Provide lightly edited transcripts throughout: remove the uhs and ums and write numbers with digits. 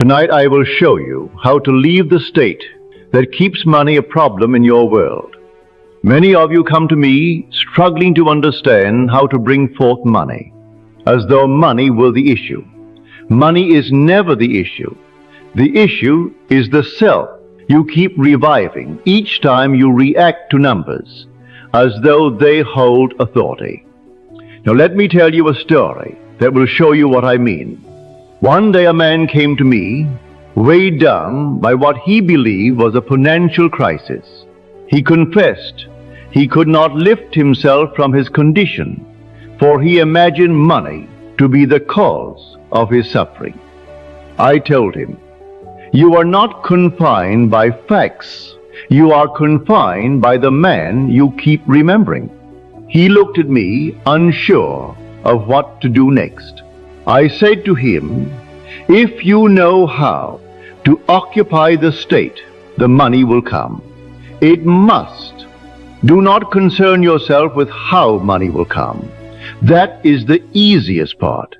Tonight I will show you how to leave the state that keeps money a problem in your world. Many of you come to me struggling to understand how to bring forth money, as though money were the issue. Money is never the issue. The issue is the self you keep reviving each time you react to numbers, as though they hold authority. Now let me tell you a story that will show you what I mean. One day a man came to me, weighed down by what he believed was a financial crisis. He confessed he could not lift himself from his condition, for he imagined money to be the cause of his suffering. I told him, "You are not confined by facts. You are confined by the man you keep remembering." He looked at me, unsure of what to do next. I said to him, "If you know how to occupy the state, the money will come. It must. Do not concern yourself with how money will come. That is the easiest part."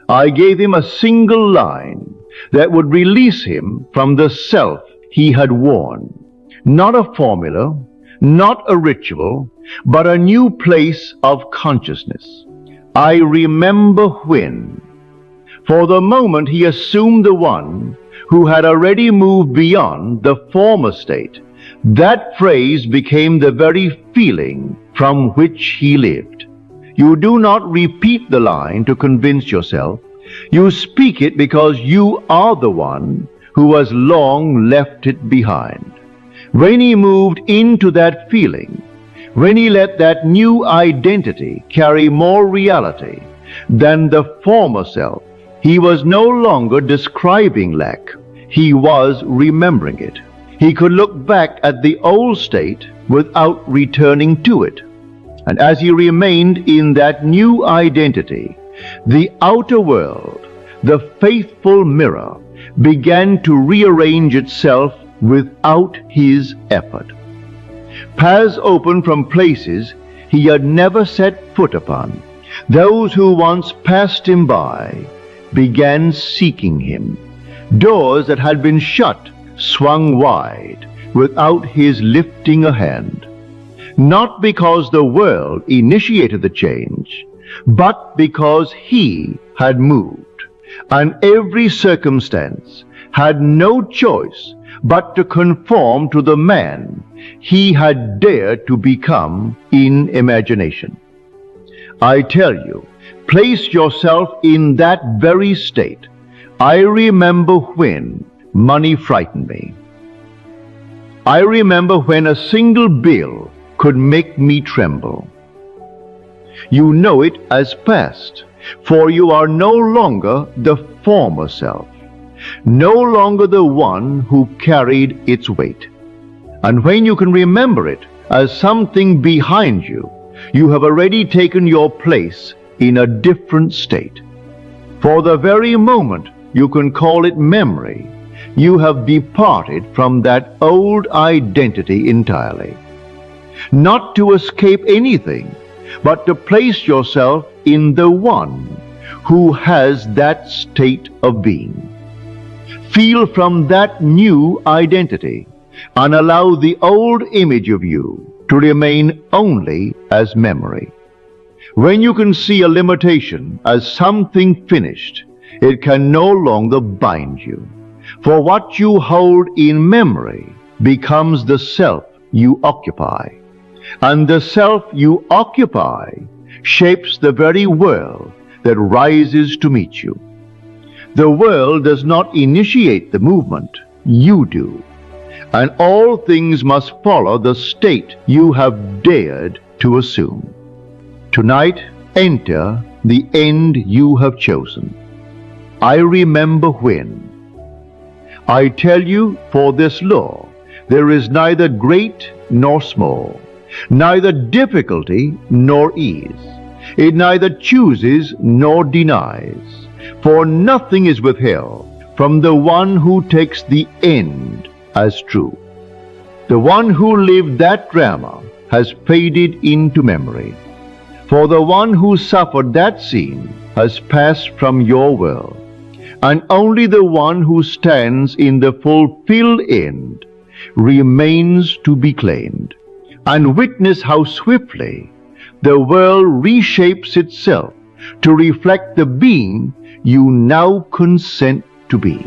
I gave him a single line that would release him from the self he had worn. Not a formula, not a ritual, but a new place of consciousness. I remember when. For the moment he assumed the one who had already moved beyond the former state. That phrase became the very feeling from which he lived. You do not repeat the line to convince yourself. You speak it because you are the one who has long left it behind. When he moved into that feeling, when he let that new identity carry more reality than the former self, he was no longer describing lack. He was remembering it. He could look back at the old state without returning to it. And as he remained in that new identity, the outer world, the faithful mirror, began to rearrange itself without his effort. Paths opened from places he had never set foot upon. Those who once passed him by began seeking him. Doors that had been shut swung wide without his lifting a hand. Not because the world initiated the change, but because he had moved, and every circumstance had no choice but to conform to the man he had dared to become in imagination. I tell you, place yourself in that very state. I remember when money frightened me. I remember when a single bill could make me tremble. You know it as past, for you are no longer the former self, no longer the one who carried its weight. And when you can remember it as something behind you, you have already taken your place in a different state. For the very moment you can call it memory, you have departed from that old identity entirely. Not to escape anything, but to place yourself in the one who has that state of being. Feel from that new identity and allow the old image of you to remain only as memory. When you can see a limitation as something finished, it can no longer bind you. For what you hold in memory becomes the self you occupy. And the self you occupy shapes the very world that rises to meet you. The world does not initiate the movement, you do. And all things must follow the state you have dared to assume. Tonight, enter the end you have chosen. I remember when. I tell you, for this law, there is neither great nor small, neither difficulty nor ease. It neither chooses nor denies, for nothing is withheld from the one who takes the end as true. The one who lived that drama has faded into memory, for the one who suffered that scene has passed from your world, and only the one who stands in the fulfilled end remains to be claimed. And witness how swiftly the world reshapes itself to reflect the being you now consent to be.